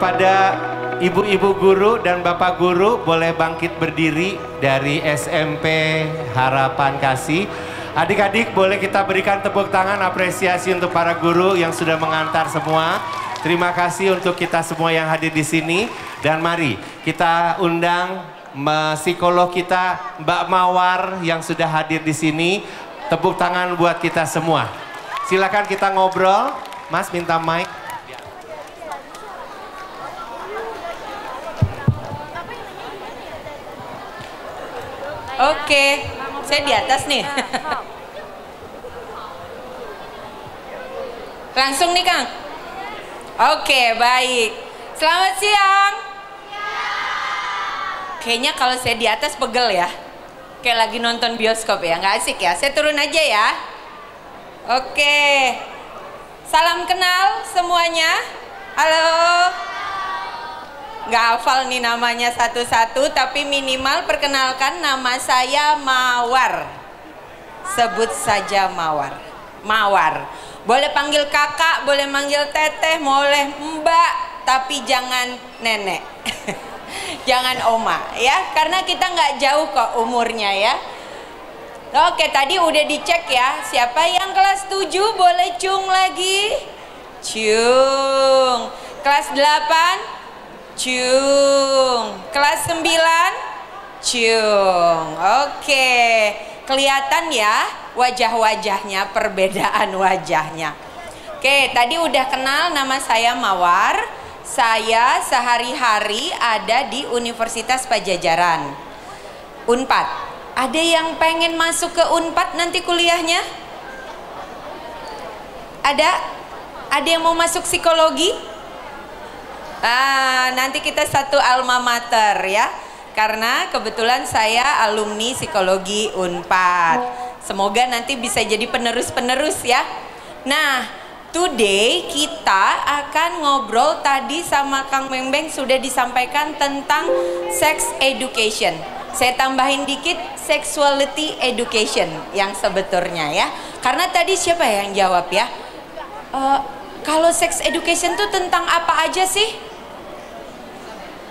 Kepada ibu-ibu guru dan bapak guru boleh bangkit berdiri dari SMP Harapan Kasih. Adik-adik boleh kita berikan tepuk tangan apresiasi untuk para guru yang sudah mengantar semua. Terima kasih untuk kita semua yang hadir di sini. Dan mari kita undang psikolog kita Mbak Mawar yang sudah hadir di sini. Tepuk tangan buat kita semua. Silakan kita ngobrol. Mas minta mic. Oke, saya di atas nih. Langsung nih Kang. Oke, baik. Selamat siang. Kayaknya kalau saya di atas pegel ya. Kayak lagi nonton bioskop ya, nggak asik ya. Saya turun aja ya. Oke. Salam kenal semuanya. Halo. Nggak hafal nih namanya satu-satu, tapi minimal perkenalkan nama saya Mawar. Sebut saja Mawar. Mawar. Boleh panggil kakak, boleh manggil teteh, boleh mbak, tapi jangan nenek. Jangan oma ya, karena kita nggak jauh kok umurnya ya. Oke, tadi udah dicek ya. Siapa yang kelas 7 boleh cung lagi? Cung. Kelas 8? Cung. Kelas 9? Cung. Oke. Kelihatan ya wajah-wajahnya, perbedaan wajahnya. Oke, tadi udah kenal, nama saya Mawar. Saya sehari-hari ada di Universitas Pajajaran, Unpad. Ada yang pengen masuk ke Unpad nanti kuliahnya? Ada? Ada yang mau masuk psikologi? Nanti kita satu alma mater ya. Karena kebetulan saya alumni psikologi Unpad. Semoga nanti bisa jadi penerus-penerus ya. Nah, today kita akan ngobrol, tadi sama Kang Beng sudah disampaikan tentang sex education. Saya tambahin dikit, sexuality education yang sebetulnya ya. Karena tadi siapa yang jawab ya? Kalau sex education tuh tentang apa aja sih?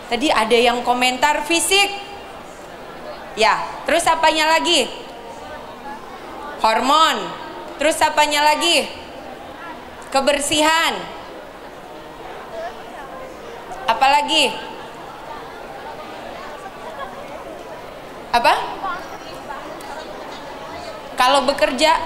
Tadi ada yang komentar fisik. Ya, terus apanya lagi? Hormon. Terus apanya lagi? Kebersihan. Apalagi? Apa? Kalau bekerja,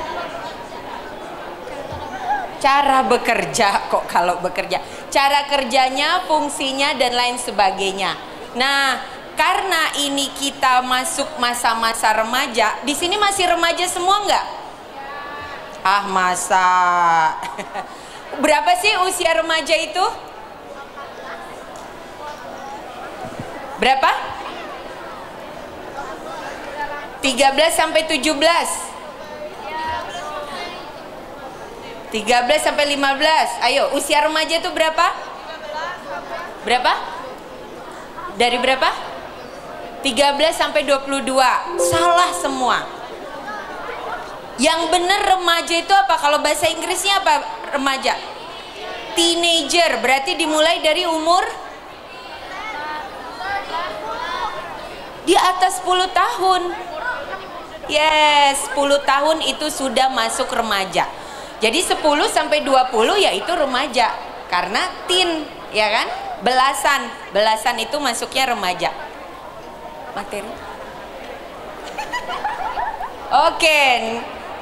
cara bekerja kok, kalau bekerja, cara kerjanya, fungsinya dan lain sebagainya. Nah, karena ini kita masuk masa-masa remaja, di sini masih remaja semua nggak? Ah, masa. Berapa sih usia remaja itu? Berapa? 13 sampai 17. 13 sampai 15. Ayo, usia remaja itu berapa? Berapa? Dari berapa? 13 sampai 22. Salah semua. Yang benar remaja itu apa? Kalau bahasa Inggrisnya apa remaja? Teenager. Berarti dimulai dari umur di atas 10 tahun. Yes, 10 tahun itu sudah masuk remaja. Jadi 10 sampai 20 yaitu remaja. Karena teen, ya kan? Belasan. Belasan itu masuknya remaja. Materi. Oke.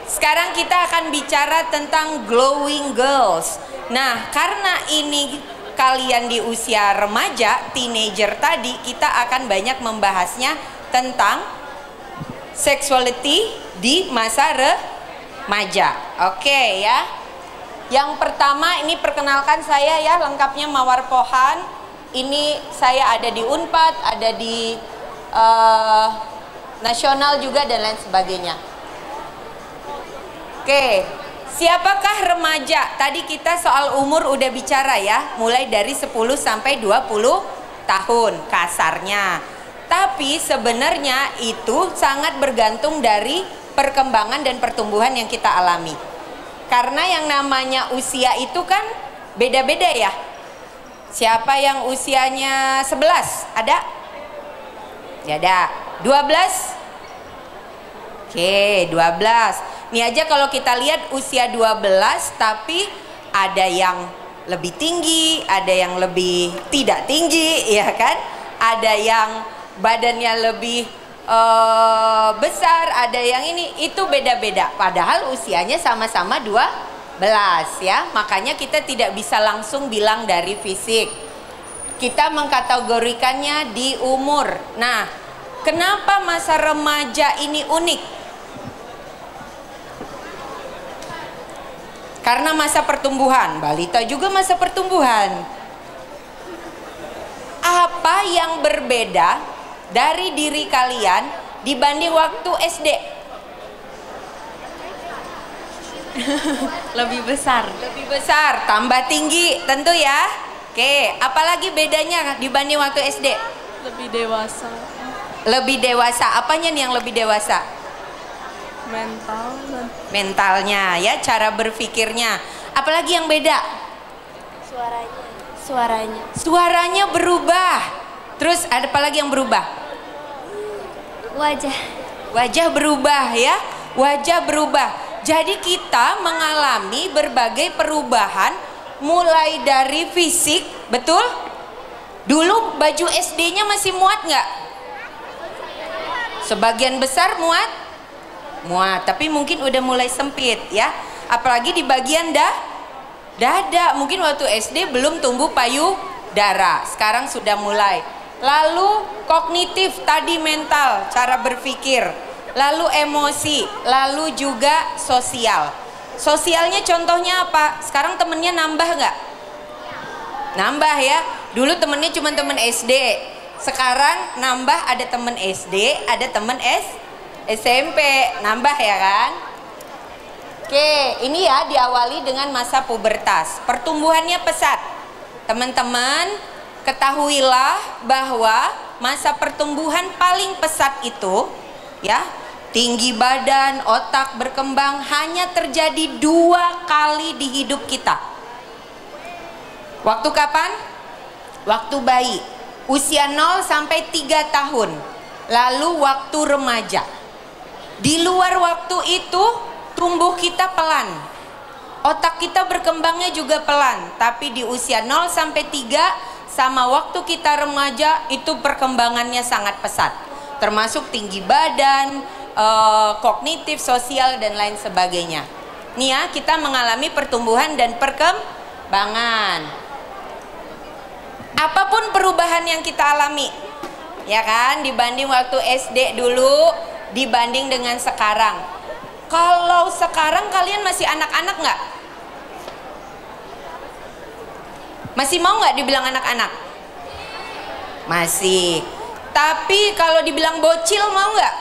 Sekarang kita akan bicara tentang glowing girls. Nah, karena ini kalian di usia remaja, teenager tadi, kita akan banyak membahasnya tentang sexuality di masa remaja. Oke ya. Yang pertama ini perkenalkan saya ya, lengkapnya Mawar Pohan. Ini saya ada di Unpad, ada di nasional juga dan lain sebagainya. Oke, siapakah remaja? Tadi kita soal umur udah bicara ya, mulai dari 10 sampai 20 tahun kasarnya. Tapi sebenarnya itu sangat bergantung dari perkembangan dan pertumbuhan yang kita alami. Karena yang namanya usia itu kan beda-beda ya. Siapa yang usianya 11? Ada? Ya ada. 12? Oke, 12. Ini aja kalau kita lihat usia 12 tapi ada yang lebih tinggi, ada yang lebih tidak tinggi, ya kan? Ada yang badannya lebih besar, ada yang ini, itu beda-beda. Padahal usianya sama-sama 12 ya. Makanya kita tidak bisa langsung bilang dari fisik. Kita mengkategorikannya di umur. Nah, kenapa masa remaja ini unik? Karena masa pertumbuhan, balita juga masa pertumbuhan. Apa yang berbeda dari diri kalian dibanding waktu SD? Lebih besar. Lebih besar, tambah tinggi tentu ya. Oke, apalagi bedanya dibanding waktu SD? Lebih dewasa. Lebih dewasa, apanya nih yang lebih dewasa? Mental dan Mentalnya ya, cara berpikirnya. Apalagi yang beda? suaranya. Suaranya berubah. Terus ada apa lagi yang berubah? Wajah. Wajah berubah ya. Wajah berubah. Jadi kita mengalami berbagai perubahan mulai dari fisik, betul? Dulu baju SD-nya masih muat nggak? Sebagian besar muat? Muat, tapi mungkin udah mulai sempit ya. Apalagi di bagian dada. Mungkin waktu SD belum tumbuh payudara, sekarang sudah mulai. Lalu kognitif tadi, mental, cara berpikir. Lalu emosi, lalu juga sosial. Sosialnya contohnya apa? Sekarang temennya nambah nggak? Nambah ya. Dulu temennya cuma temen SD. Sekarang nambah, ada temen SD, ada temen SMP, nambah ya kan? Oke, ini ya diawali dengan masa pubertas. Pertumbuhannya pesat. Teman-teman, ketahuilah bahwa masa pertumbuhan paling pesat itu ya, tinggi badan, otak berkembang hanya terjadi 2 kali di hidup kita. Waktu kapan? Waktu bayi, usia 0 sampai 3 tahun. Lalu waktu remaja. Di luar waktu itu tumbuh kita pelan, otak kita berkembangnya juga pelan. Tapi di usia 0 sampai 3 sama waktu kita remaja itu perkembangannya sangat pesat, termasuk tinggi badan, kognitif, sosial dan lain sebagainya. Nih ya, kita mengalami pertumbuhan dan perkembangan. Apapun perubahan yang kita alami, ya kan, dibanding waktu SD dulu, dibanding dengan sekarang. Kalau sekarang kalian masih anak-anak nggak? Masih mau nggak dibilang anak-anak? Masih. Tapi kalau dibilang bocil mau nggak?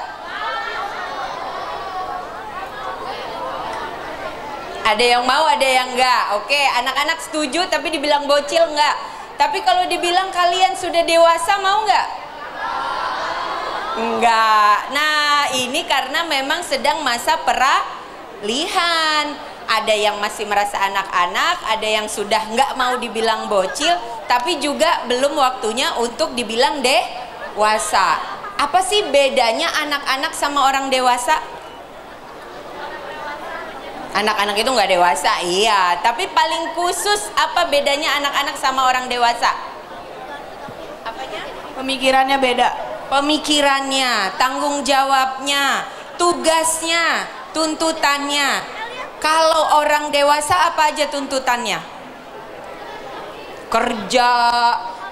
Ada yang mau, ada yang nggak. Oke, anak-anak setuju tapi dibilang bocil nggak. Tapi kalau dibilang kalian sudah dewasa mau nggak? Enggak. Nah, ini karena memang sedang masa peralihan. Ada yang masih merasa anak-anak, ada yang sudah nggak mau dibilang bocil, tapi juga belum waktunya untuk dibilang dewasa. Apa sih bedanya anak-anak sama orang dewasa? Anak-anak itu nggak dewasa, iya. Tapi paling khusus apa bedanya anak-anak sama orang dewasa? Apanya? Pemikirannya beda. Pemikirannya, tanggung jawabnya, tugasnya, tuntutannya. Kalau orang dewasa apa aja tuntutannya? Kerja,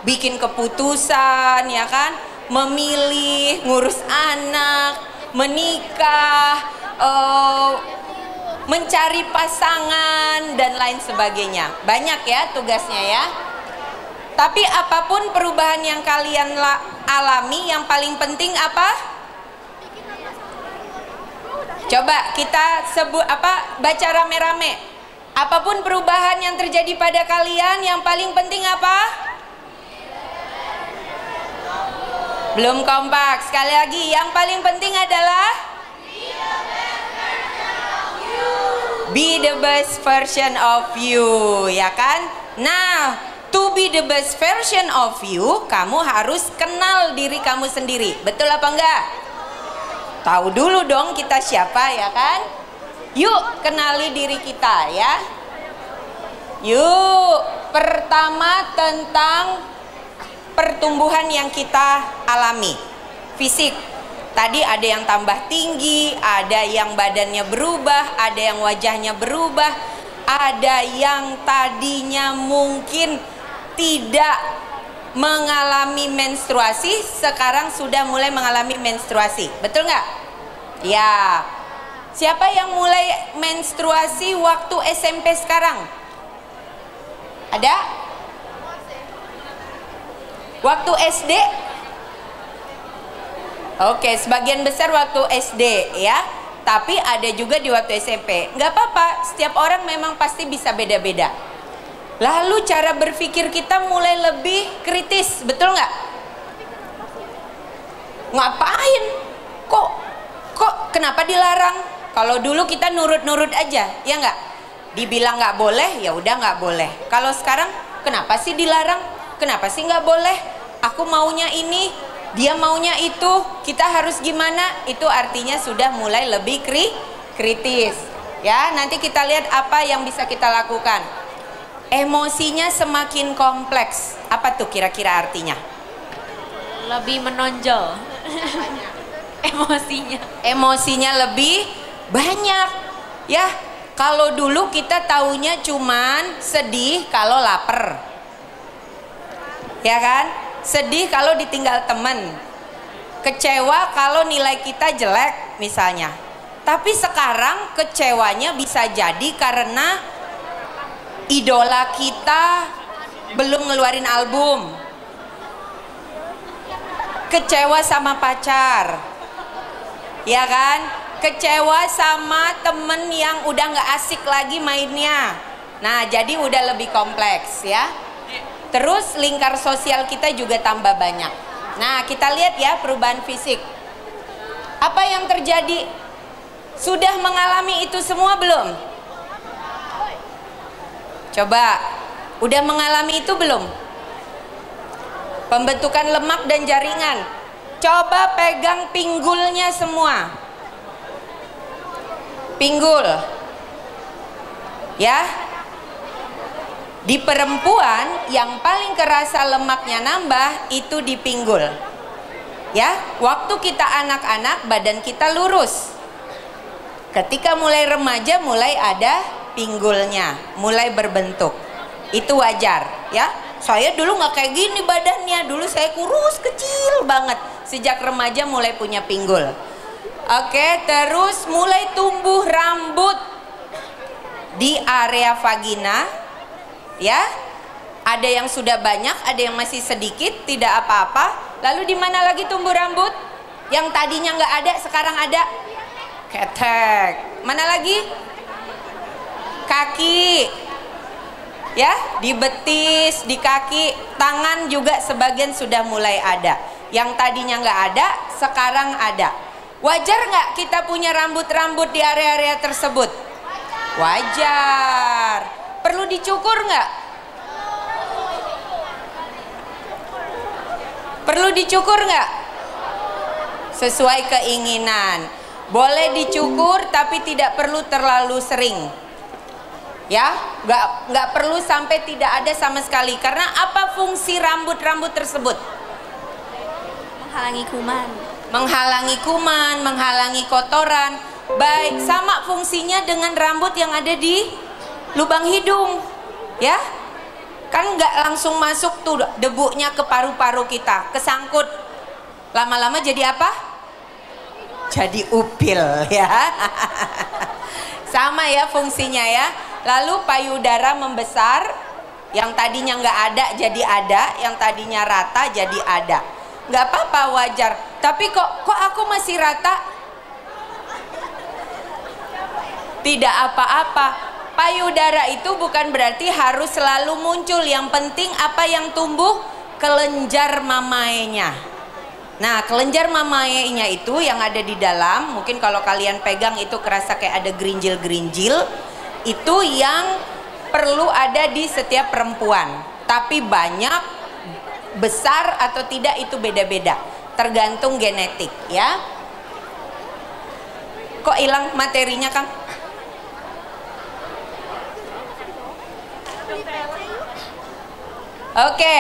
bikin keputusan, ya kan? Memilih, ngurus anak, menikah, mencari pasangan dan lain sebagainya. Banyak ya tugasnya ya. Tapi apapun perubahan yang kalian alami, yang paling penting apa? Coba kita sebut apa? Baca rame-rame. Apapun perubahan yang terjadi pada kalian, yang paling penting apa? Belum kompak. Sekali lagi, yang paling penting adalah be the best version of you, ya kan? Nah, To be the best version of you, kamu harus kenal diri kamu sendiri. Betul apa enggak? Tahu dulu dong kita siapa, ya kan? Yuk kenali diri kita ya. Yuk, pertama tentang pertumbuhan yang kita alami. Fisik. Tadi ada yang tambah tinggi, ada yang badannya berubah, ada yang wajahnya berubah, ada yang tadinya mungkin tidak mengalami menstruasi, sekarang sudah mulai mengalami menstruasi. Betul nggak? Ya. Siapa yang mulai menstruasi waktu SMP sekarang? Ada? Waktu SD? Oke, sebagian besar waktu SD ya. Tapi ada juga di waktu SMP. Nggak apa-apa, setiap orang memang pasti bisa beda-beda. Lalu cara berpikir kita mulai lebih kritis, betul nggak? Ngapain? Kok kenapa dilarang? Kalau dulu kita nurut-nurut aja, ya nggak? Dibilang nggak boleh, ya udah nggak boleh. Kalau sekarang, kenapa sih dilarang? Kenapa sih nggak boleh? Aku maunya ini, dia maunya itu. Kita harus gimana? Itu artinya sudah mulai lebih kritis. Ya, nanti kita lihat apa yang bisa kita lakukan. Emosinya semakin kompleks. Apa tuh kira-kira artinya? Lebih menonjol. Emosinya. Emosinya lebih banyak. Ya, kalau dulu kita taunya cuman sedih kalau lapar. Ya kan? Sedih kalau ditinggal teman. Kecewa kalau nilai kita jelek misalnya. Tapi sekarang kecewanya bisa jadi karena idola kita belum ngeluarin album. Kecewa sama pacar. Ya kan? Kecewa sama temen yang udah gak asik lagi mainnya. Nah, jadi udah lebih kompleks ya. Terus lingkar sosial kita juga tambah banyak. Nah, kita lihat ya perubahan fisik. Apa yang terjadi? Sudah mengalami itu semua belum? Coba, udah mengalami itu belum? Pembentukan lemak dan jaringan. Coba pegang pinggulnya semua. Pinggul. Ya. Di perempuan yang paling kerasa lemaknya nambah itu di pinggul. Ya, waktu kita anak-anak badan kita lurus. Ketika mulai remaja mulai ada pinggulnya, mulai berbentuk. Itu wajar ya. Saya dulu nggak kayak gini badannya, dulu saya kurus kecil banget. Sejak remaja mulai punya pinggul. Oke, terus mulai tumbuh rambut di area vagina ya. Ada yang sudah banyak, ada yang masih sedikit, tidak apa-apa. Lalu di mana lagi tumbuh rambut? Yang tadinya nggak ada sekarang ada. Ketek. Mana lagi? Kaki ya, di betis, di kaki, tangan juga sebagian sudah mulai ada. Yang tadinya nggak ada, sekarang ada. Wajar nggak kita punya rambut-rambut di area-area tersebut? Wajar. Perlu dicukur nggak? Perlu dicukur nggak? Sesuai keinginan. Boleh dicukur tapi tidak perlu terlalu sering. Ya, nggak perlu sampai tidak ada sama sekali. Karena apa fungsi rambut-rambut tersebut? Menghalangi kuman. Menghalangi kuman, menghalangi kotoran. Baik, sama fungsinya dengan rambut yang ada di lubang hidung. Ya, kan nggak langsung masuk tuh debunya ke paru-paru kita, kesangkut. Lama-lama jadi apa? Jadi upil ya. Sama ya fungsinya ya. Lalu payudara membesar, yang tadinya nggak ada jadi ada, yang tadinya rata jadi ada. Nggak apa-apa, wajar. Tapi kok aku masih rata? Tidak apa-apa. Payudara itu bukan berarti harus selalu muncul. Yang penting apa yang tumbuh? Kelenjar mamaenya. Nah, kelenjar mamaenya itu yang ada di dalam, mungkin kalau kalian pegang itu kerasa kayak ada gerinjil-gerinjil. Itu yang perlu ada di setiap perempuan. Tapi banyak, besar atau tidak itu beda-beda, tergantung genetik ya. Kok hilang materinya, Kang? Oke,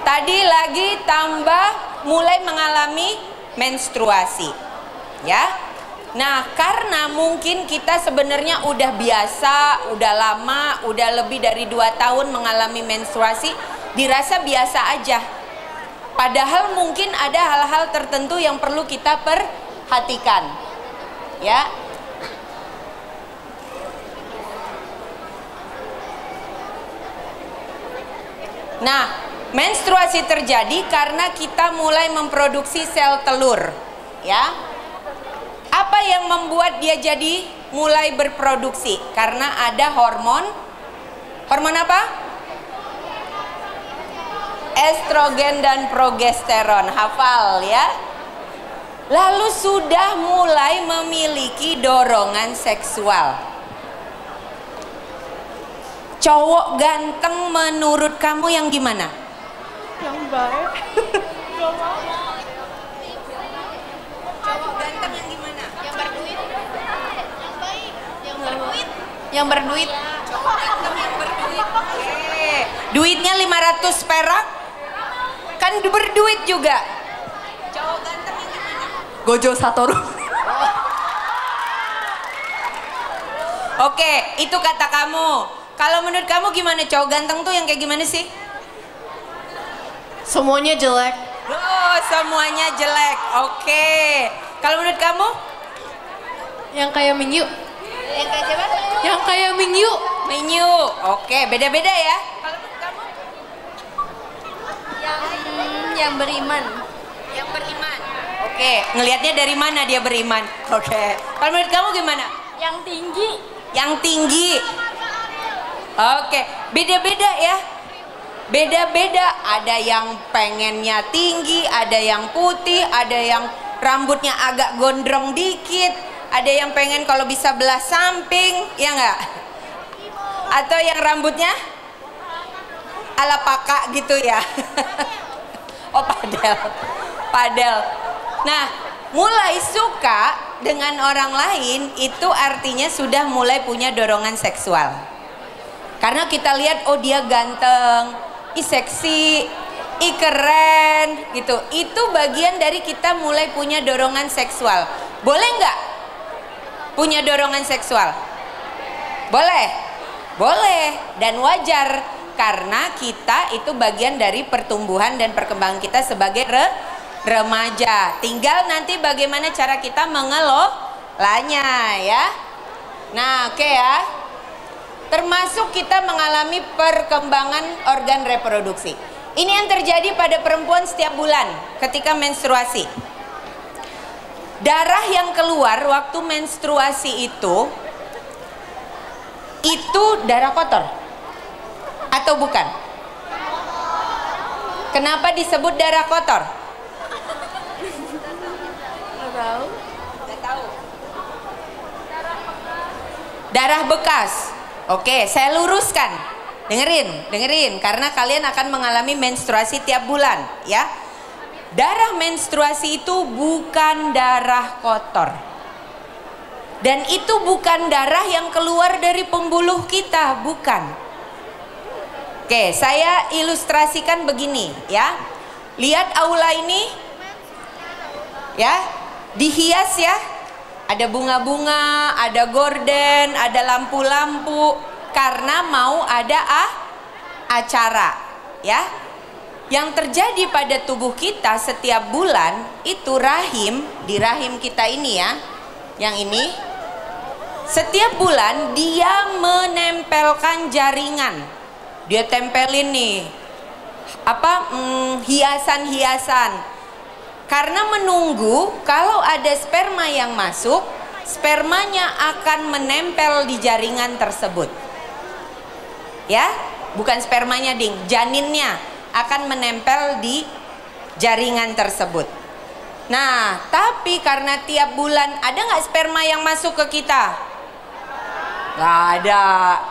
tadi lagi tambah mulai mengalami menstruasi ya. Nah, karena mungkin kita sebenarnya udah biasa, udah lama, udah lebih dari 2 tahun mengalami menstruasi, dirasa biasa aja. Padahal mungkin ada hal-hal tertentu yang perlu kita perhatikan. Ya. Nah, menstruasi terjadi karena kita mulai memproduksi sel telur, ya. Apa yang membuat dia jadi mulai berproduksi? Karena ada hormon. Hormon apa? Estrogen dan progesteron. Hafal ya. Lalu sudah mulai memiliki dorongan seksual. Cowok ganteng menurut kamu yang gimana? Yang baik. Cowok ganteng yang gimana? Yang berduit. Yang baik. Yang berduit. Yang berduit. Cowok ganteng yang berduit. Duitnya 500 perak? Kan berduit juga. Cowok ganteng yang gimana? Gojo Satoru. Oke, itu kata kamu. Kalau menurut kamu gimana, cowok ganteng tuh yang kayak gimana sih? Semuanya jelek. Oh, semuanya jelek. Oke. Kalau menurut kamu? Yang kayak Mingyu. Yang kayak siapa? Yang kayak Mingyu. Menyu. Oke, beda-beda ya. Kalau menurut kamu? Yang beriman. Yang beriman. Oke, ngelihatnya dari mana dia beriman? Oke. Kalau menurut kamu gimana? Yang tinggi. Yang tinggi. Oke, beda-beda ya. Beda-beda, ada yang pengennya tinggi, ada yang putih, ada yang rambutnya agak gondrong dikit, ada yang pengen kalau bisa belah samping, ya enggak? Atau yang rambutnya ala paka gitu ya. Oh, padel. Nah, mulai suka dengan orang lain itu artinya sudah mulai punya dorongan seksual. Karena kita lihat, oh dia ganteng, ih seksi, ih keren gitu. Itu bagian dari kita mulai punya dorongan seksual. Boleh nggak punya dorongan seksual? Boleh? Boleh dan wajar. Karena kita itu bagian dari pertumbuhan dan perkembangan kita sebagai remaja. Tinggal nanti bagaimana cara kita mengelolanya ya. Nah, oke ya. Termasuk kita mengalami perkembangan organ reproduksi. Ini yang terjadi pada perempuan setiap bulan ketika menstruasi. Darah yang keluar waktu menstruasi itu darah kotor atau bukan? Kenapa disebut darah kotor? Nggak tahu. Darah bekas. Oke, saya luruskan. Dengerin, karena kalian akan mengalami menstruasi tiap bulan, ya. Darah menstruasi itu bukan darah kotor. Dan itu bukan darah yang keluar dari pembuluh kita, bukan. Oke, saya ilustrasikan begini, ya. Lihat aula ini, ya, dihias ya. Ada bunga-bunga, ada gorden, ada lampu-lampu karena mau ada acara, ya. Yang terjadi pada tubuh kita setiap bulan itu di rahim kita ini ya, yang ini. Setiap bulan dia menempelkan jaringan. Dia tempelin nih hiasan-hiasan. Karena menunggu kalau ada sperma yang masuk, spermanya akan menempel di jaringan tersebut. Ya, bukan spermanya ding, janinnya akan menempel di jaringan tersebut. Nah, tapi karena tiap bulan ada nggak sperma yang masuk ke kita? Nggak ada,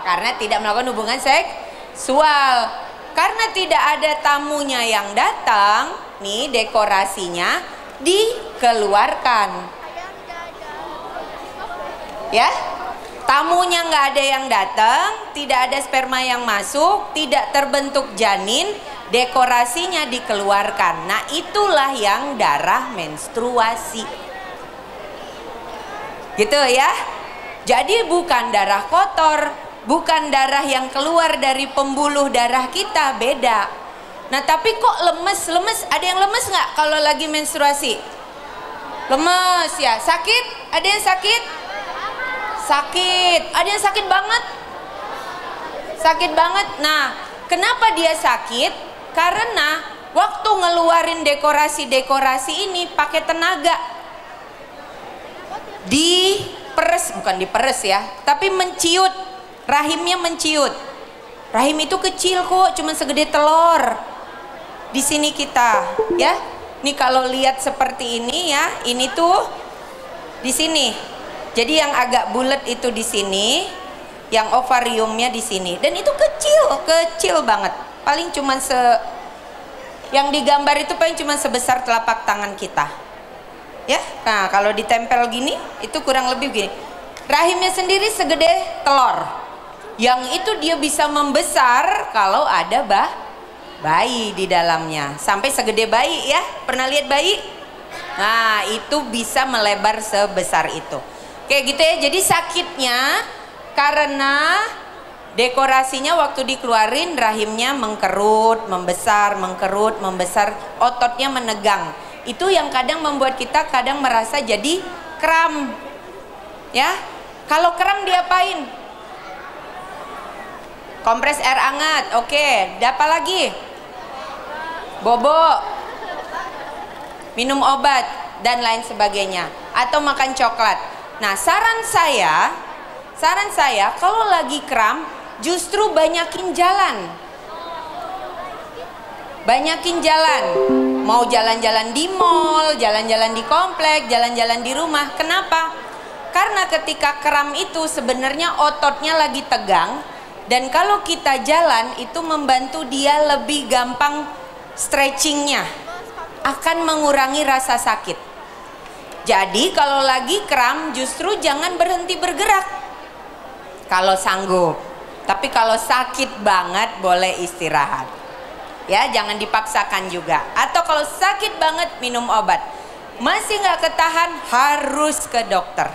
karena tidak melakukan hubungan seksual. karena tidak ada tamunya yang datang, nih dekorasinya dikeluarkan. Ya, tamunya nggak ada yang datang, tidak ada sperma yang masuk, tidak terbentuk janin, dekorasinya dikeluarkan. Nah, itulah yang darah menstruasi. Gitu ya. Jadi bukan darah kotor, bukan darah yang keluar dari pembuluh darah kita, beda. Nah, tapi kok lemes? Ada yang lemes nggak kalau lagi menstruasi? Lemes ya? Sakit? Ada yang sakit? Sakit. Ada yang sakit banget? Sakit banget. Nah, kenapa dia sakit? Karena waktu ngeluarin dekorasi-dekorasi ini pakai tenaga. Diperes, bukan diperes ya, tapi menciut. Rahimnya menciut. Rahim itu kecil kok, cuma segede telur. Di sini kita, ya. Nih kalau lihat seperti ini ya, ini tuh di sini. Jadi yang agak bulat itu di sini, yang ovariumnya di sini. Dan itu kecil banget. Paling cuma yang digambar itu paling cuma sebesar telapak tangan kita. Ya. Nah, kalau ditempel gini, itu kurang lebih gini. Rahimnya sendiri segede telur. Yang itu dia bisa membesar kalau ada bayi di dalamnya. Sampai segede bayi ya. Pernah lihat bayi? Nah, itu bisa melebar sebesar itu. Kayak gitu ya. Jadi sakitnya karena dekorasinya waktu dikeluarin rahimnya mengkerut, membesar, ototnya menegang. Itu yang kadang membuat kita kadang merasa jadi kram. Ya. Kalau kram diapain? Kompres air hangat. Oke, apa lagi? Bobo. Minum obat dan lain sebagainya, atau makan coklat. Nah, saran saya kalau lagi kram justru banyakin jalan. Mau jalan-jalan di mall, jalan-jalan di komplek, jalan-jalan di rumah. Kenapa? Karena ketika kram itu sebenarnya ototnya lagi tegang, dan kalau kita jalan itu membantu dia lebih gampang stretchingnya, akan mengurangi rasa sakit. Jadi kalau lagi kram justru jangan berhenti bergerak kalau sanggup. Tapi kalau sakit banget boleh istirahat. Ya, jangan dipaksakan juga. Atau kalau sakit banget minum obat. Masih nggak ketahan, harus ke dokter.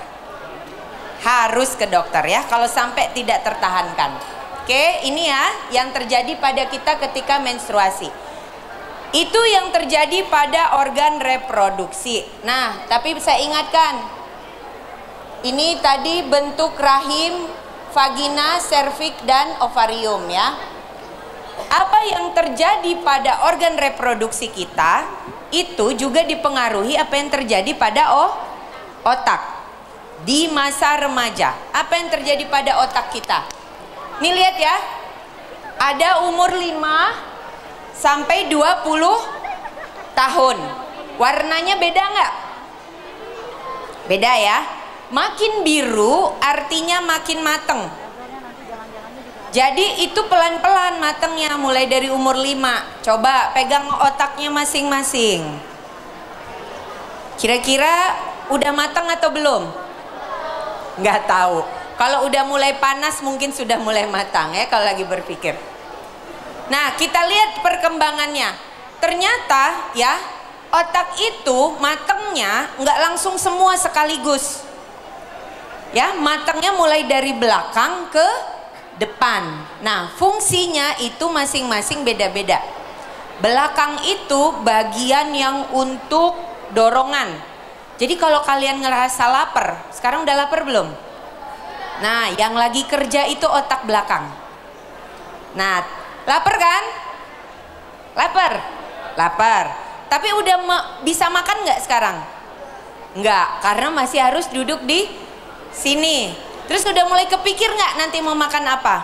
Harus ke dokter ya kalau sampai tidak tertahankan. Oke, ini ya yang terjadi pada kita ketika menstruasi. Itu yang terjadi pada organ reproduksi. Nah, tapi saya ingatkan, ini tadi bentuk rahim, vagina, serviks, dan ovarium ya. Apa yang terjadi pada organ reproduksi kita itu juga dipengaruhi apa yang terjadi pada otak di masa remaja. Apa yang terjadi pada otak kita? Nih lihat ya, ada umur 5 sampai 20 tahun. Warnanya beda nggak? Beda ya. Makin biru artinya makin mateng. Jadi itu pelan-pelan matengnya mulai dari umur 5. Coba pegang otaknya masing-masing. Kira-kira udah mateng atau belum? Nggak tahu. Kalau udah mulai panas mungkin sudah mulai matang ya kalau lagi berpikir. Nah, kita lihat perkembangannya. Ternyata ya, otak itu matangnya nggak langsung semua sekaligus. Ya, matangnya mulai dari belakang ke depan. Nah, fungsinya itu masing-masing beda-beda. Belakang itu bagian yang untuk dorongan. Jadi kalau kalian ngerasa lapar, sekarang udah lapar belum? Nah, yang lagi kerja itu otak belakang. Nah, lapar kan? Lapar. Tapi udah bisa makan nggak sekarang? Nggak, karena masih harus duduk di sini. Terus udah mulai kepikir nggak nanti mau makan apa?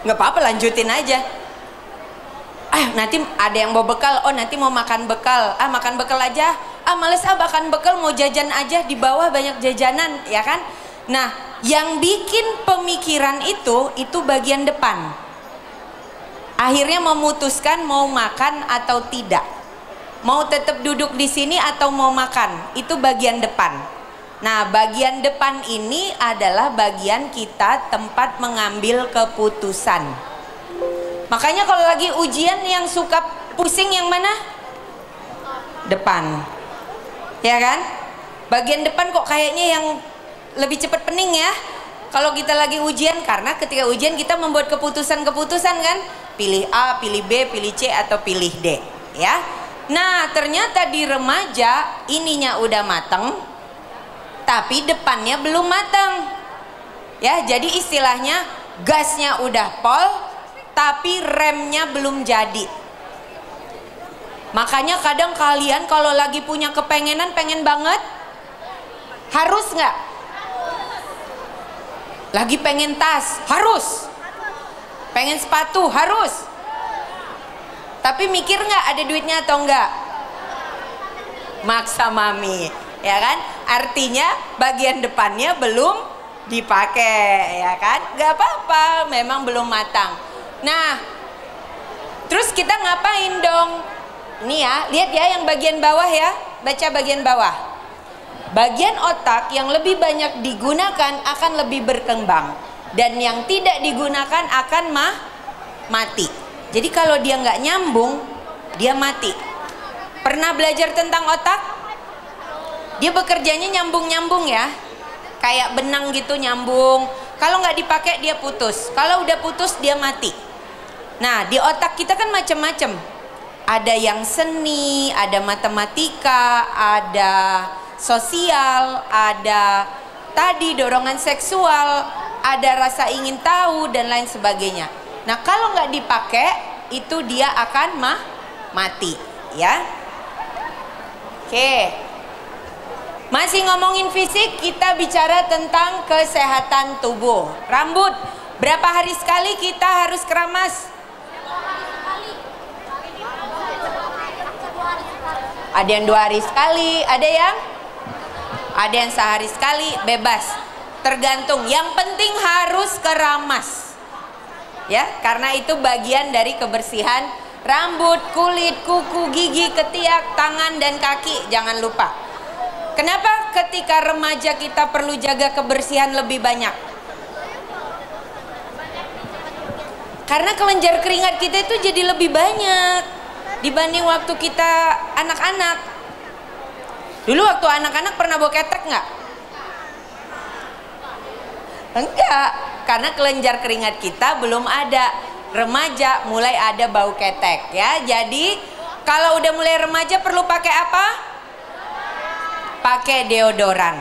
Nggak apa-apa, lanjutin aja. Nanti ada yang bawa bekal. Oh, nanti mau makan bekal. Makan bekal aja. Males makan bekal, mau jajan aja, di bawah banyak jajanan, ya kan? Nah, yang bikin pemikiran itu bagian depan. Akhirnya memutuskan mau makan atau tidak, mau tetap duduk di sini atau mau makan, itu bagian depan. Nah, bagian depan ini adalah bagian kita tempat mengambil keputusan. Makanya kalau lagi ujian yang suka pusing yang mana? Depan. Ya kan? Bagian depan kok kayaknya yang lebih cepat pening ya. Kalau kita lagi ujian, karena ketika ujian kita membuat keputusan-keputusan kan? Pilih A, pilih B, pilih C atau pilih D, ya. Nah, ternyata di remaja ininya udah mateng, tapi depannya belum mateng. Ya, jadi istilahnya gasnya udah pol, tapi remnya belum jadi. Makanya kadang kalian kalau lagi punya kepengenan, pengen banget, harus nggak? Lagi pengen tas, harus. Pengen sepatu, harus. Tapi mikir nggak ada duitnya atau enggak? Maksa mami, ya kan? Artinya bagian depannya belum dipakai, ya kan? Gak apa-apa, memang belum matang. Nah, terus kita ngapain dong? Ini ya, lihat ya yang bagian bawah ya, baca bagian bawah. Bagian otak yang lebih banyak digunakan akan lebih berkembang, dan yang tidak digunakan akan mati. Jadi kalau dia nggak nyambung, dia mati. Pernah belajar tentang otak? Dia bekerjanya nyambung-nyambung ya, kayak benang gitu nyambung. Kalau nggak dipakai dia putus, kalau udah putus dia mati. Nah, di otak kita kan macam-macam. Ada yang seni, ada matematika, ada sosial, ada tadi dorongan seksual, ada rasa ingin tahu dan lain sebagainya. Nah, kalau nggak dipakai itu dia akan mati, ya. Oke. Masih ngomongin fisik, kita bicara tentang kesehatan tubuh. Rambut, berapa hari sekali kita harus keramas? Ada yang 2 hari sekali, ada yang sehari sekali, bebas. Tergantung, yang penting harus keramas. Ya, karena itu bagian dari kebersihan rambut, kulit, kuku, gigi, ketiak, tangan dan kaki, jangan lupa. Kenapa ketika remaja kita perlu jaga kebersihan lebih banyak? Karena kelenjar keringat kita itu jadi lebih banyak dibanding waktu kita anak-anak. Dulu waktu anak-anak pernah bau ketek nggak? Enggak, karena kelenjar keringat kita belum ada. Remaja mulai ada bau ketek ya. Jadi kalau udah mulai remaja perlu pakai apa? Pakai deodoran.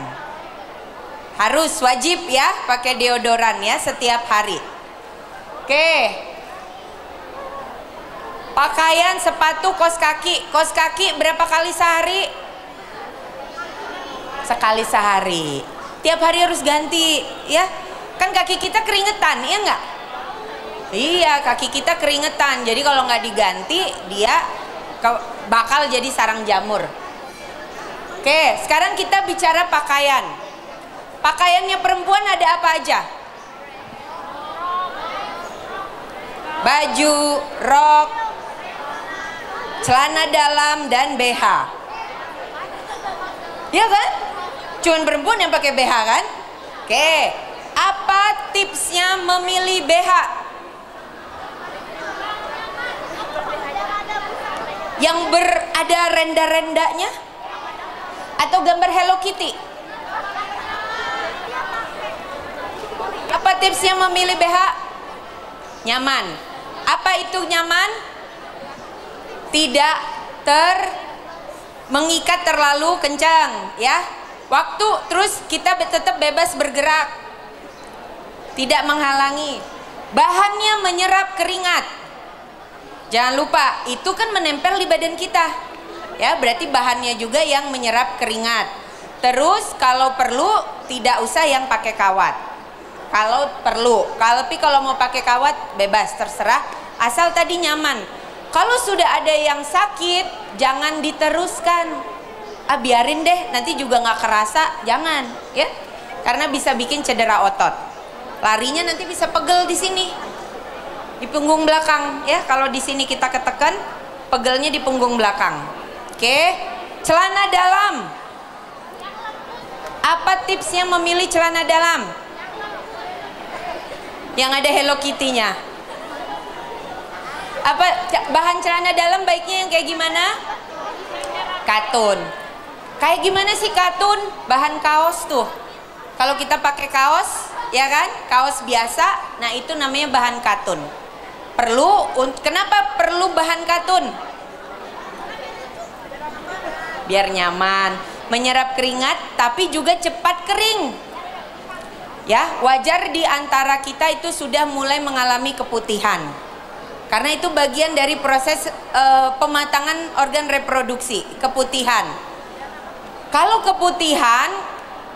Harus wajib ya pakai deodoran ya setiap hari. Oke. Pakaian, sepatu, kaos kaki. Kaos kaki berapa kali sehari? Sekali sehari. Tiap hari harus ganti ya. Kan kaki kita keringetan, iya nggak? Iya, kaki kita keringetan. Jadi kalau nggak diganti dia bakal jadi sarang jamur. Oke, sekarang kita bicara pakaian. Pakaiannya perempuan ada apa aja? Baju, rok, celana dalam dan BH. Iya kan? Cuman perempuan yang pakai BH kan? Oke, apa tipsnya memilih BH? Yang ada renda-rendanya? Atau gambar Hello Kitty? Apa tipsnya memilih BH? Nyaman. Apa itu nyaman? Tidak mengikat terlalu kencang ya. Waktu terus kita tetap bebas bergerak, tidak menghalangi. Bahannya menyerap keringat. Jangan lupa, itu kan menempel di badan kita ya, berarti bahannya juga yang menyerap keringat. Terus kalau perlu tidak usah yang pakai kawat. Kalau perlu, tapi kalau mau pakai kawat bebas, terserah, asal tadi nyaman. Kalau sudah ada yang sakit jangan diteruskan. Biarin deh, nanti juga nggak kerasa, jangan ya. karena bisa bikin cedera otot. Larinya nanti bisa pegel di sini, di punggung belakang ya. Kalau di sini kita ketekan, pegelnya di punggung belakang. Oke, celana dalam. Apa tipsnya memilih celana dalam? Yang ada Hello Kitty-nya. Apa bahan celana dalam baiknya yang kayak gimana? Katun. Kayak gimana sih katun? Bahan kaos tuh. Kalau kita pakai kaos, ya kan? Kaos biasa, nah itu namanya bahan katun. Kenapa perlu bahan katun? Biar nyaman, menyerap keringat tapi juga cepat kering. Ya, wajar di antara kita itu sudah mulai mengalami keputihan. Karena itu bagian dari proses pematangan organ reproduksi, keputihan. Kalau keputihan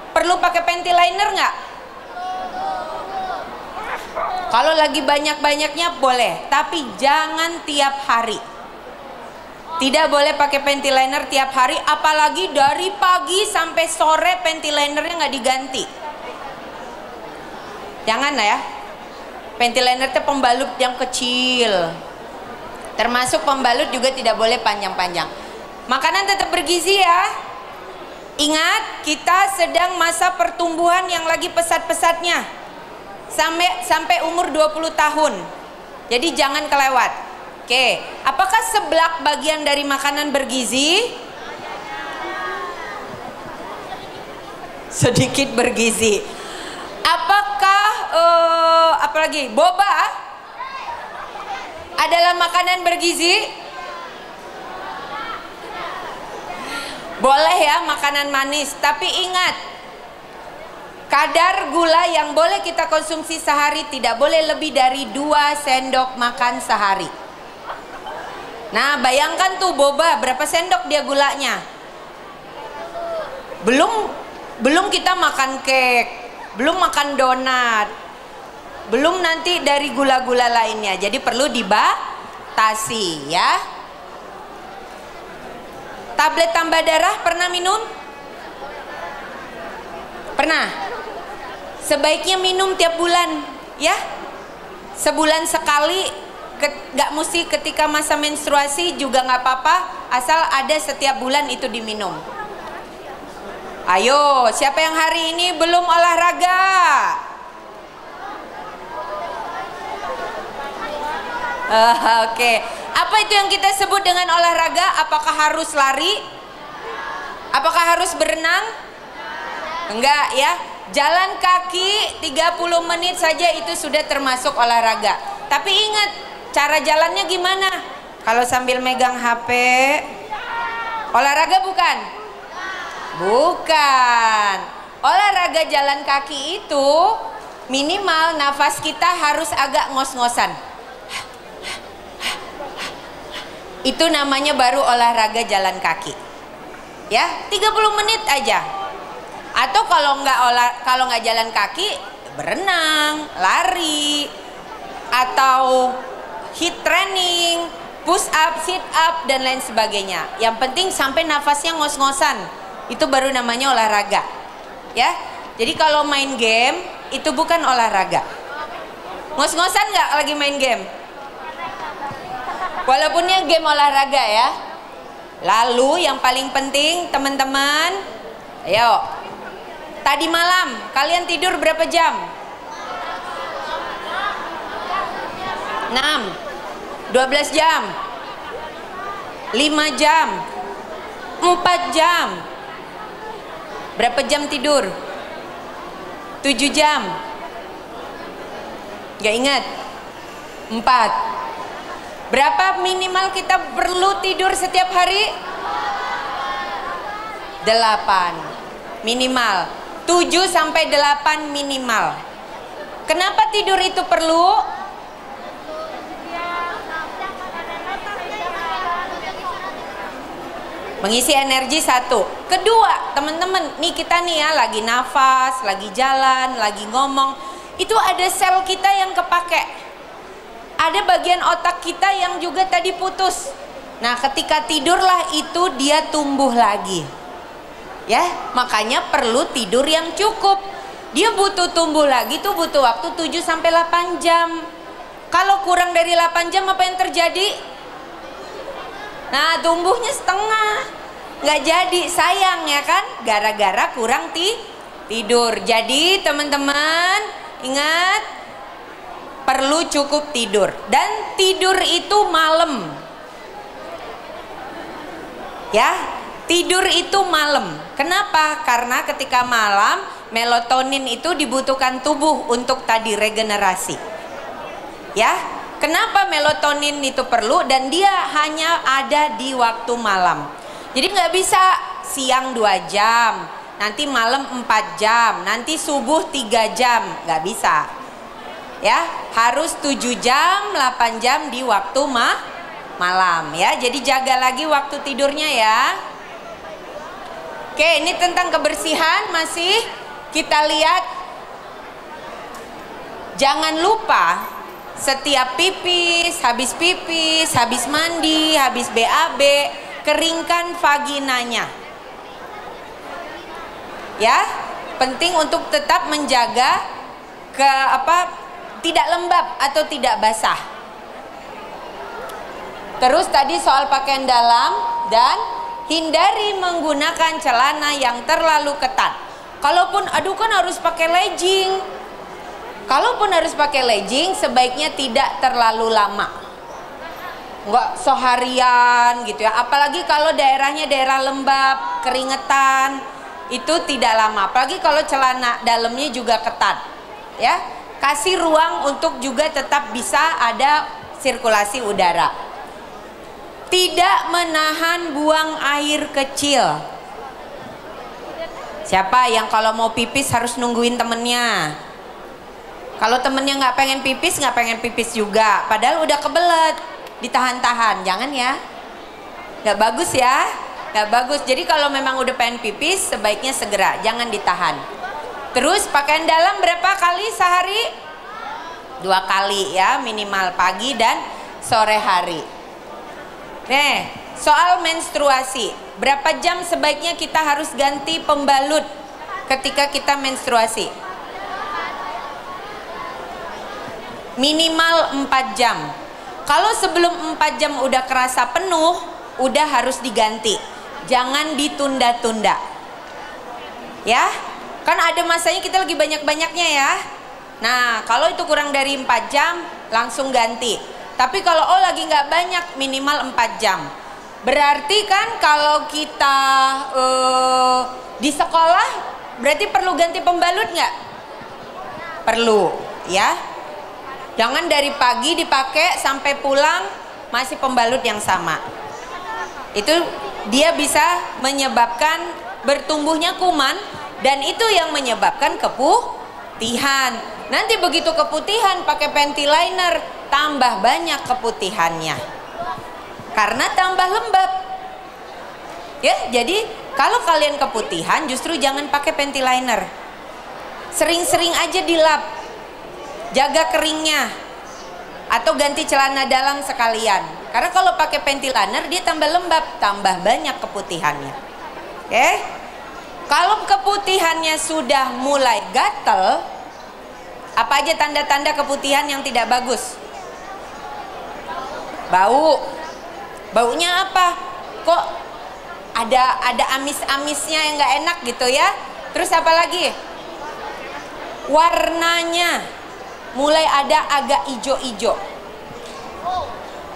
perlu pakai panty liner nggak? Kalau lagi banyak-banyaknya boleh, tapi jangan tiap hari. Tidak boleh pakai panty liner tiap hari, apalagi dari pagi sampai sore panty linernya nggak diganti. Jangan lah ya. Panty liner itu pembalut yang kecil. Termasuk pembalut juga tidak boleh panjang-panjang. Makanan tetap bergizi ya. Ingat, kita sedang masa pertumbuhan yang lagi pesat-pesatnya. Sampai umur 20 tahun. Jadi jangan kelewat. Oke, apakah seblak bagian dari makanan bergizi? Sedikit bergizi. Apakah apalagi boba adalah makanan bergizi? Boleh ya makanan manis, tapi ingat, kadar gula yang boleh kita konsumsi sehari tidak boleh lebih dari 2 sendok makan sehari. Nah, bayangkan tuh boba berapa sendok dia gulanya. Belum kita makan cake, belum makan donat, belum nanti dari gula-gula lainnya. Jadi perlu dibatasi ya. Tablet tambah darah pernah minum? Pernah? Sebaiknya minum tiap bulan ya. Sebulan sekali, gak mesti ketika masa menstruasi juga gak apa-apa, asal ada setiap bulan itu diminum. Ayo, siapa yang hari ini belum olahraga? Oke. Apa itu yang kita sebut dengan olahraga? Apakah harus lari? Apakah harus berenang? Enggak ya. Jalan kaki 30 menit saja itu sudah termasuk olahraga. Tapi ingat, cara jalannya gimana? Kalau sambil megang HP, olahraga bukan? Bukan. Olahraga jalan kaki itu minimal nafas kita harus agak ngos-ngosan. Itu namanya baru olahraga jalan kaki. Ya, 30 menit aja. Atau kalau nggak jalan kaki, berenang, lari, atau HIIT training, push up, sit up dan lain sebagainya. Yang penting sampai nafasnya ngos-ngosan. Itu baru namanya olahraga. Ya. Jadi kalau main game itu bukan olahraga. Ngos-ngosan nggak lagi main game? Walaupun ini game olahraga ya. Lalu yang paling penting teman-teman, ayo. Tadi malam kalian tidur berapa jam? 6, 12 jam, 5 jam, 4 jam. Berapa jam tidur? 7 jam. Gak ingat? 4. Berapa minimal kita perlu tidur setiap hari? 8 minimal. 7 sampai 8 minimal. Kenapa tidur itu perlu? Mengisi energi satu. Kedua, teman-teman, nih kita nih ya lagi nafas, lagi jalan, lagi ngomong, itu ada sel kita yang kepake. Ada bagian otak kita yang juga tadi putus. Nah, ketika tidurlah itu dia tumbuh lagi. Ya, makanya perlu tidur yang cukup. dia butuh tumbuh lagi tuh butuh waktu 7-8 jam. Kalau kurang dari 8 jam apa yang terjadi? Nah, tumbuhnya setengah, nggak jadi, sayang ya kan, gara-gara kurang tidur. Jadi teman-teman ingat, perlu cukup tidur, dan tidur itu malam ya, tidur itu malam. Kenapa? Karena ketika malam melatonin itu dibutuhkan tubuh untuk tadi regenerasi ya. Kenapa melatonin itu perlu, dan dia hanya ada di waktu malam. Jadi nggak bisa siang 2 jam, nanti malam 4 jam, nanti subuh 3 jam, nggak bisa ya. Harus 7 jam 8 jam di waktu malam ya. Jadi jaga lagi waktu tidurnya ya. Oke, ini tentang kebersihan masih kita lihat. Jangan lupa setiap pipis, habis mandi, habis BAB, keringkan vaginanya ya. Penting untuk tetap menjaga tidak lembab atau tidak basah. Terus tadi soal pakaian dalam, dan hindari menggunakan celana yang terlalu ketat. Kalaupun aduh kan harus pakai legging, kalaupun harus pakai legging sebaiknya tidak terlalu lama, nggak seharian gitu ya. Apalagi kalau daerahnya daerah lembab, keringetan, itu tidak lama. Apalagi kalau celana dalamnya juga ketat ya. Kasih ruang untuk juga tetap bisa ada sirkulasi udara. Tidak menahan buang air kecil. Siapa yang kalau mau pipis harus nungguin temennya? Kalau temennya nggak pengen pipis juga, padahal udah kebelet, ditahan-tahan, jangan ya, nggak bagus ya, nggak bagus. Jadi kalau memang udah pengen pipis, sebaiknya segera, jangan ditahan. Terus pakaian dalam berapa kali sehari? 2 kali ya, minimal pagi dan sore hari. Nih, soal menstruasi, berapa jam sebaiknya kita harus ganti pembalut ketika kita menstruasi? Minimal 4 jam. Kalau sebelum 4 jam udah kerasa penuh, udah harus diganti. Jangan ditunda-tunda ya, kan ada masanya kita lagi banyak-banyaknya ya. Nah, kalau itu kurang dari 4 jam langsung ganti. Tapi kalau lagi nggak banyak, minimal 4 jam. Berarti kan kalau kita di sekolah berarti perlu ganti pembalut nggak? Perlu ya. Jangan dari pagi dipakai sampai pulang masih pembalut yang sama. Itu dia bisa menyebabkan bertumbuhnya kuman, dan itu yang menyebabkan keputihan. Nanti begitu keputihan pakai panty liner, tambah banyak keputihannya karena tambah lembab ya. Jadi kalau kalian keputihan justru jangan pakai panty liner, sering-sering aja dilap, jaga keringnya, atau ganti celana dalam sekalian. Karena kalau pakai panty liner dia tambah lembab, tambah banyak keputihannya. Oke, kalau keputihannya sudah mulai gatel, apa aja tanda-tanda keputihan yang tidak bagus? Bau. Baunya apa? Kok ada amis-amisnya yang nggak enak gitu ya. Terus apa lagi? Warnanya mulai ada agak ijo-ijo.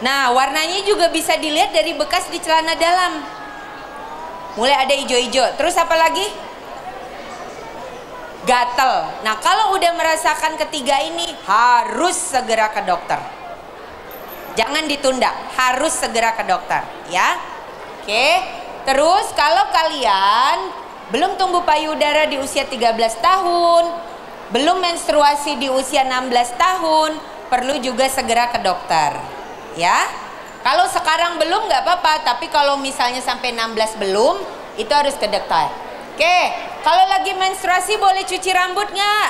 Nah, warnanya juga bisa dilihat dari bekas di celana dalam. Mulai ada ijo-ijo. Terus apa lagi? Gatel. Nah, kalau udah merasakan ketiga ini harus segera ke dokter. Jangan ditunda, harus segera ke dokter ya. Oke. Terus kalau kalian belum tumbuh payudara di usia 13 tahun, belum menstruasi di usia 16 tahun, perlu juga segera ke dokter ya. Kalau sekarang belum nggak apa-apa, tapi kalau misalnya sampai 16 belum, itu harus ke dokter. Oke, kalau lagi menstruasi boleh cuci rambut nggak?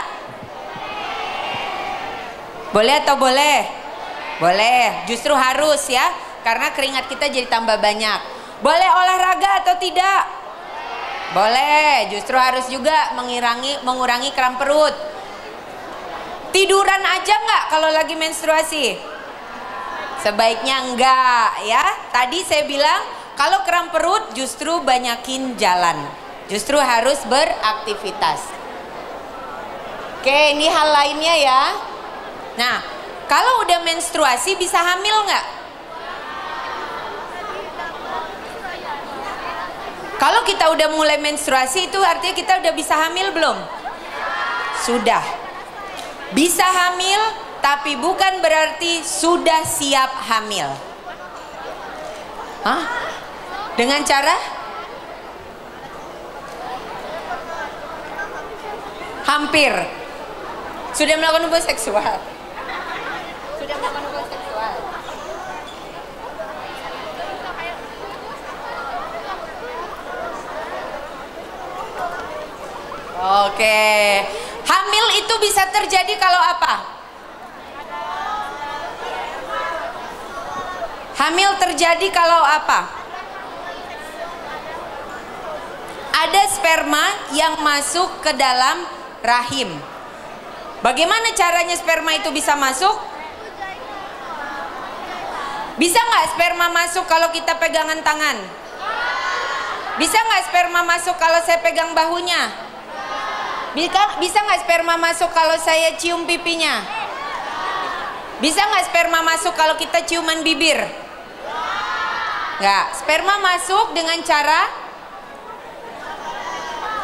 Boleh atau boleh? Boleh, justru harus ya, karena keringat kita jadi tambah banyak. Boleh olahraga atau tidak? Boleh, justru harus juga mengurangi kram perut. Tiduran aja nggak kalau lagi menstruasi? Sebaiknya enggak ya. Tadi saya bilang kalau kram perut justru banyakin jalan. Justru harus beraktivitas. Oke, ini hal lainnya ya. Nah, kalau udah menstruasi bisa hamil nggak? Kalau kita udah mulai menstruasi itu artinya kita udah bisa hamil belum? Sudah. Bisa hamil, tapi bukan berarti sudah siap hamil. Hah? Dengan cara? Hampir. Sudah melakukan hubungan seksual. Sudah melakukan hubungan seksual. Oke, hamil itu bisa terjadi kalau apa? Hamil terjadi kalau apa? Ada sperma yang masuk ke dalam rahim. Bagaimana caranya sperma itu bisa masuk? Bisa nggak sperma masuk kalau kita pegangan tangan? Bisa nggak sperma masuk kalau saya pegang bahunya? Bisa nggak sperma masuk kalau saya cium pipinya? Bisa nggak sperma masuk kalau kita ciuman bibir? Nggak. Sperma masuk dengan cara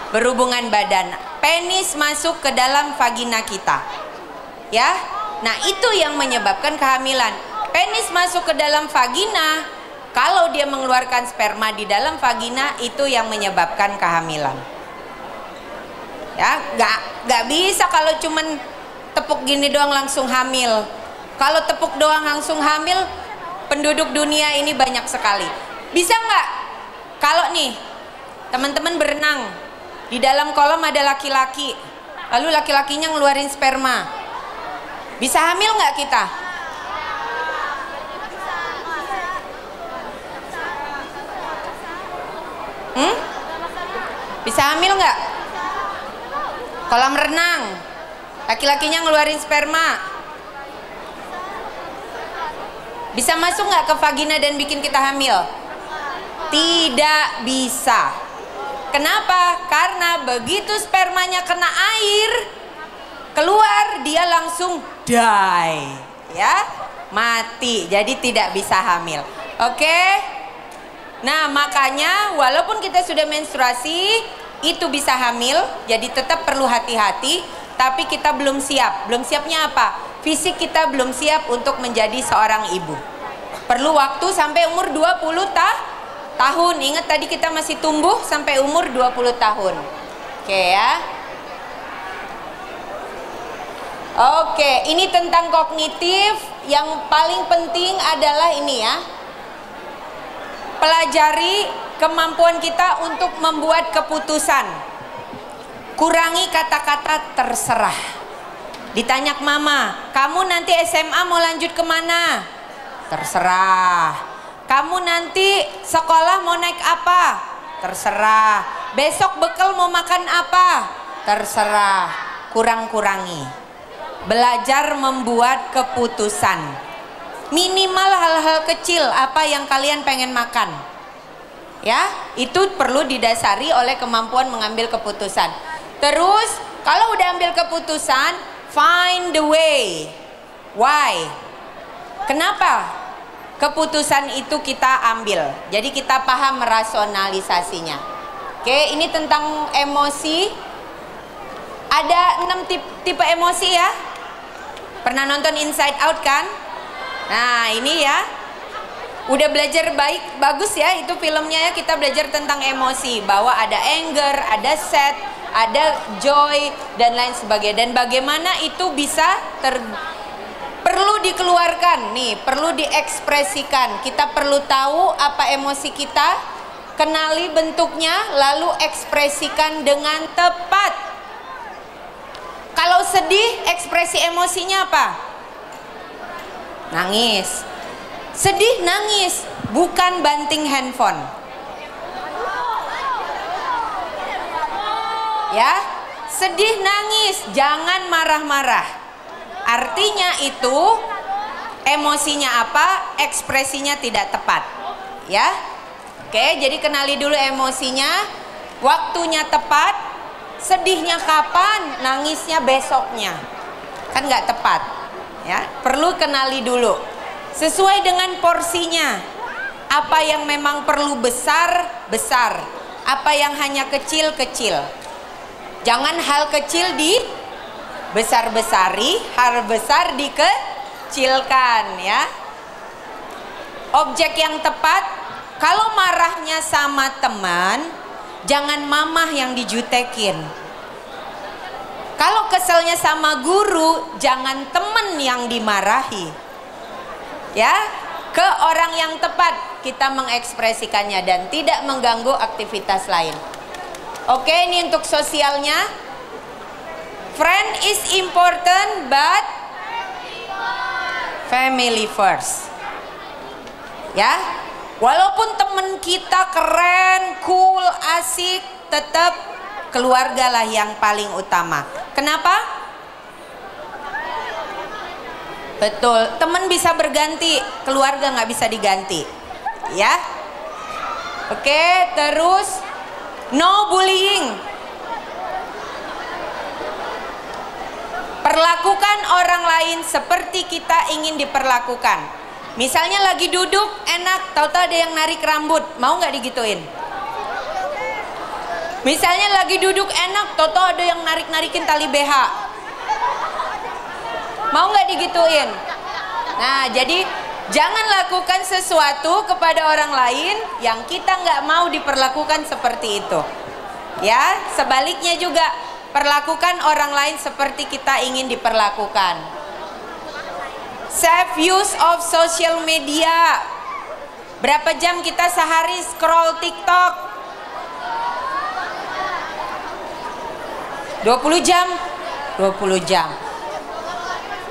berhubungan badan. Penis masuk ke dalam vagina kita. Ya. Nah, itu yang menyebabkan kehamilan. Penis masuk ke dalam vagina, kalau dia mengeluarkan sperma di dalam vagina, itu yang menyebabkan kehamilan. Ya, nggak bisa kalau cuman tepuk gini doang langsung hamil. Kalau tepuk doang langsung hamil, penduduk dunia ini banyak sekali. Bisa nggak? Kalau nih teman-teman berenang, di dalam kolam ada laki-laki, lalu laki-lakinya ngeluarin sperma, bisa hamil nggak kita? Bisa hamil nggak? Kolam renang, laki-lakinya ngeluarin sperma, bisa masuk nggak ke vagina dan bikin kita hamil? Tidak bisa. Kenapa? Karena begitu spermanya kena air, keluar dia langsung die, ya, mati. Jadi tidak bisa hamil. Oke? Nah, makanya walaupun kita sudah menstruasi, itu bisa hamil, jadi tetap perlu hati-hati, tapi kita belum siap. Belum siapnya apa? Fisik kita belum siap untuk menjadi seorang ibu. Perlu waktu sampai umur 20 tahun. Ingat tadi kita masih tumbuh sampai umur 20 tahun. Oke ya. Oke, ini tentang kognitif. Yang paling penting adalah ini ya. Pelajari kemampuan kita untuk membuat keputusan. Kurangi kata-kata terserah. Ditanya ke mama, kamu nanti SMA mau lanjut kemana? Terserah. Kamu nanti sekolah mau naik apa? Terserah. Besok bekal mau makan apa? Terserah. Kurang-kurangi. Belajar membuat keputusan. Minimal hal-hal kecil, apa yang kalian pengen makan. Ya, itu perlu didasari oleh kemampuan mengambil keputusan. Terus, kalau udah ambil keputusan, find the way. Why? Kenapa keputusan itu kita ambil? Jadi kita paham merasionalisasinya. Oke, ini tentang emosi. Ada 6 tipe emosi ya. Pernah nonton Inside Out kan? Nah, ini ya. Udah belajar bagus ya itu filmnya ya, kita belajar tentang emosi, bahwa ada anger, ada sad, ada joy dan lain sebagainya, dan bagaimana itu bisa perlu dikeluarkan nih, perlu diekspresikan. Kita perlu tahu apa emosi kita, kenali bentuknya, lalu ekspresikan dengan tepat. Kalau sedih, ekspresi emosinya apa? Nangis. Sedih nangis, bukan banting handphone. Ya, sedih nangis, jangan marah-marah. Artinya itu emosinya apa, ekspresinya tidak tepat. Ya, oke, jadi kenali dulu emosinya, waktunya tepat, sedihnya kapan, nangisnya besoknya, kan nggak tepat. Ya, perlu kenali dulu, sesuai dengan porsinya. Apa yang memang perlu besar, besar. Apa yang hanya kecil, kecil. Jangan hal kecil dibesar-besari, hal besar dikecilkan ya. Objek yang tepat, kalau marahnya sama teman, jangan mamah yang dijutekin. Kalau keselnya sama guru, jangan temen yang dimarahi. Ya, ke orang yang tepat kita mengekspresikannya dan tidak mengganggu aktivitas lain. Oke, ini untuk sosialnya. Friend is important but family first. Ya, walaupun temen kita keren, cool, asik, tetap keluargalah yang paling utama. Kenapa? Betul, teman bisa berganti, keluarga nggak bisa diganti. Ya, oke, terus no bullying. Perlakukan orang lain seperti kita ingin diperlakukan. Misalnya lagi duduk enak, tahu-tahu ada yang narik rambut, mau nggak digituin? Misalnya lagi duduk enak, tahu-tahu ada yang narik-narikin tali BH, mau nggak digituin? Nah, jadi jangan lakukan sesuatu kepada orang lain yang kita nggak mau diperlakukan seperti itu. Ya, sebaliknya juga perlakukan orang lain seperti kita ingin diperlakukan. Save use of social media. Berapa jam kita sehari scroll TikTok? 20 jam? 20 jam.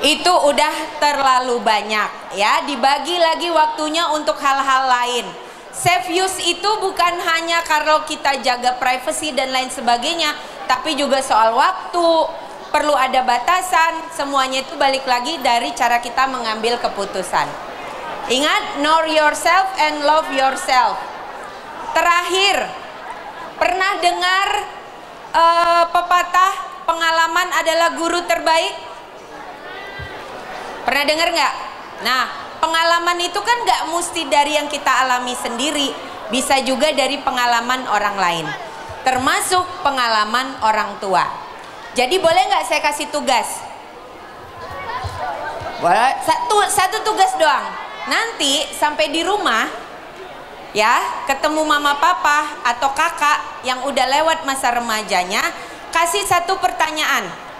Itu udah terlalu banyak ya, dibagi lagi waktunya untuk hal-hal lain. Safe use itu bukan hanya kalau kita jaga privasi dan lain sebagainya, tapi juga soal waktu, perlu ada batasan, semuanya itu balik lagi dari cara kita mengambil keputusan. Ingat, know yourself and love yourself. Terakhir, pernah dengar pepatah pengalaman adalah guru terbaik? Pernah dengar nggak? Nah, pengalaman itu kan nggak mesti dari yang kita alami sendiri, bisa juga dari pengalaman orang lain, termasuk pengalaman orang tua. Jadi boleh nggak saya kasih tugas? Boleh, satu tugas doang. Nanti sampai di rumah, ya, ketemu mama papa atau kakak yang udah lewat masa remajanya, kasih satu pertanyaan.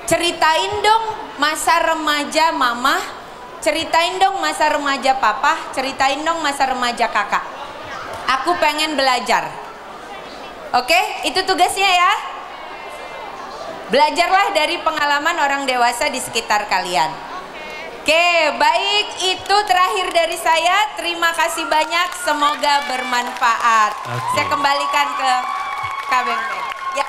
Ceritain dong masa remaja mama, ceritain dong masa remaja papa, ceritain dong masa remaja kakak. Aku pengen belajar. Oke, itu tugasnya ya. Belajarlah dari pengalaman orang dewasa di sekitar kalian. Oke, baik, itu terakhir dari saya. Terima kasih banyak, semoga bermanfaat. Saya kembalikan ke Kak Beng-Beng. Ya.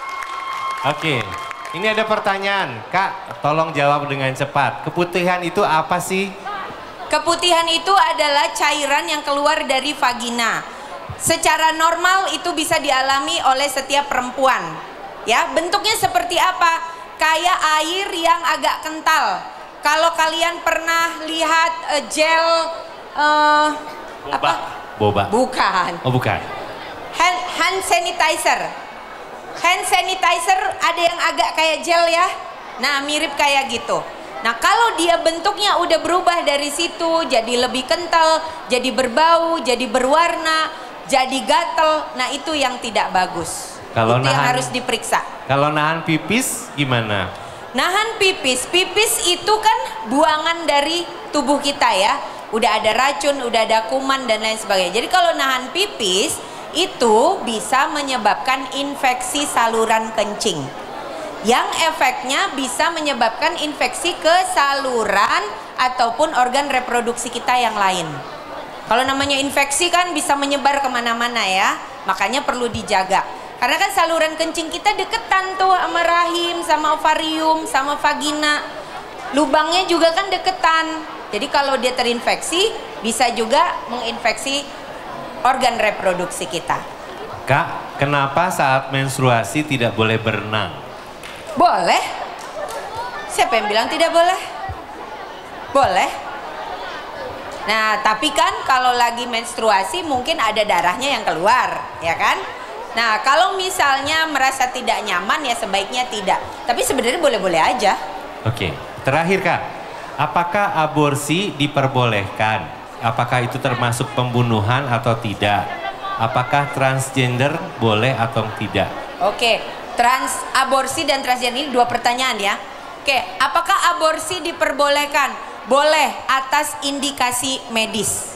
Oke. Ini ada pertanyaan, Kak, tolong jawab dengan cepat. Keputihan itu apa sih? Keputihan itu adalah cairan yang keluar dari vagina. Secara normal itu bisa dialami oleh setiap perempuan. Ya, bentuknya seperti apa? Kayak air yang agak kental. Kalau kalian pernah lihat gel apa? Boba. Bukan. Oh, bukan. Hand sanitizer. Hand sanitizer ada yang agak kayak gel ya. Nah, mirip kayak gitu. Nah, kalau dia bentuknya udah berubah dari situ, jadi lebih kental, jadi berbau, jadi berwarna, jadi gatel, nah itu yang tidak bagus. Kalau itu yang nahan, harus diperiksa. Kalau nahan pipis gimana? Nahan pipis, pipis itu kan buangan dari tubuh kita ya. Udah ada racun, udah ada kuman dan lain sebagainya. Jadi kalau nahan pipis itu bisa menyebabkan infeksi saluran kencing, yang efeknya bisa menyebabkan infeksi ke saluran ataupun organ reproduksi kita yang lain. Kalau namanya infeksi kan bisa menyebar kemana-mana ya, makanya perlu dijaga. Karena kan saluran kencing kita deketan tuh sama rahim, sama ovarium, sama vagina. Lubangnya juga kan deketan. Jadi kalau dia terinfeksi, bisa juga menginfeksi organ reproduksi kita. Kak, kenapa saat menstruasi tidak boleh berenang? Boleh. Siapa yang bilang tidak boleh? Boleh. Nah, tapi kan kalau lagi menstruasi mungkin ada darahnya yang keluar, ya kan? Nah, kalau misalnya merasa tidak nyaman ya sebaiknya tidak. Tapi sebenarnya boleh-boleh aja. Oke, terakhir Kak, apakah aborsi diperbolehkan? Apakah itu termasuk pembunuhan atau tidak? Apakah transgender boleh atau tidak? Oke, aborsi dan transgender ini 2 pertanyaan ya. Oke, apakah aborsi diperbolehkan? Boleh atas indikasi medis.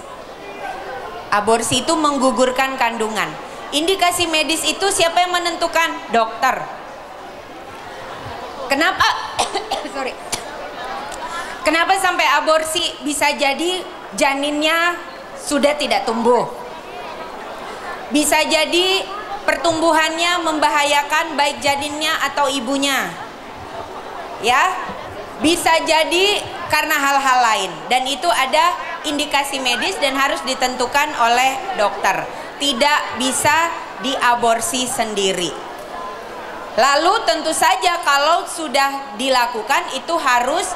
Aborsi itu menggugurkan kandungan. Indikasi medis itu siapa yang menentukan? Dokter. Kenapa? Sorry. Kenapa sampai aborsi? Bisa jadi janinnya sudah tidak tumbuh. Bisa jadi pertumbuhannya membahayakan baik janinnya atau ibunya. Ya. Bisa jadi karena hal-hal lain, dan itu ada indikasi medis dan harus ditentukan oleh dokter. Tidak bisa diaborsi sendiri. Lalu tentu saja kalau sudah dilakukan itu harus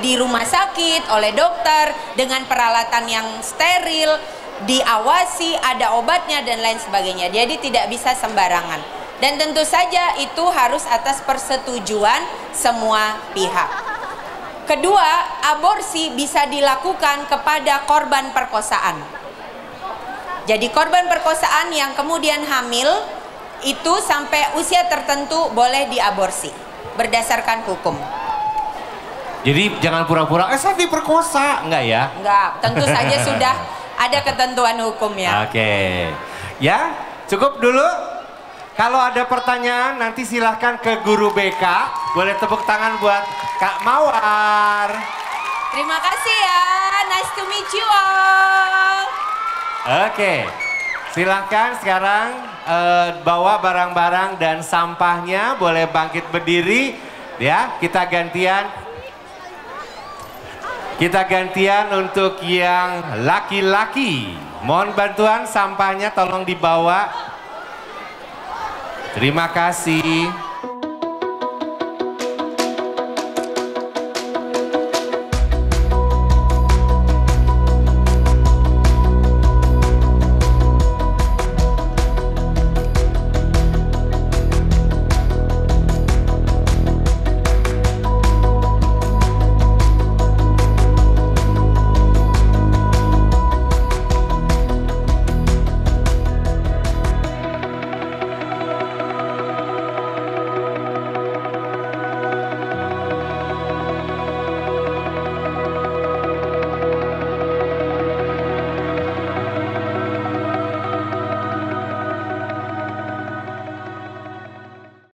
di rumah sakit oleh dokter dengan peralatan yang steril, diawasi, ada obatnya dan lain sebagainya. Jadi tidak bisa sembarangan. Dan tentu saja itu harus atas persetujuan semua pihak. Kedua, aborsi bisa dilakukan kepada korban perkosaan. Jadi korban perkosaan yang kemudian hamil itu sampai usia tertentu boleh diaborsi berdasarkan hukum. Jadi jangan pura-pura, saya diperkosa, enggak ya? Enggak, tentu saja sudah ada ketentuan hukumnya. Oke, ya cukup dulu. Kalau ada pertanyaan nanti silahkan ke guru BK. Boleh tepuk tangan buat Kak Mawar. Terima kasih ya, nice to meet you all. Oke, silahkan sekarang bawa barang-barang dan sampahnya. Boleh bangkit berdiri, ya. Kita gantian untuk yang laki-laki. Mohon bantuan sampahnya tolong dibawa. Terima kasih.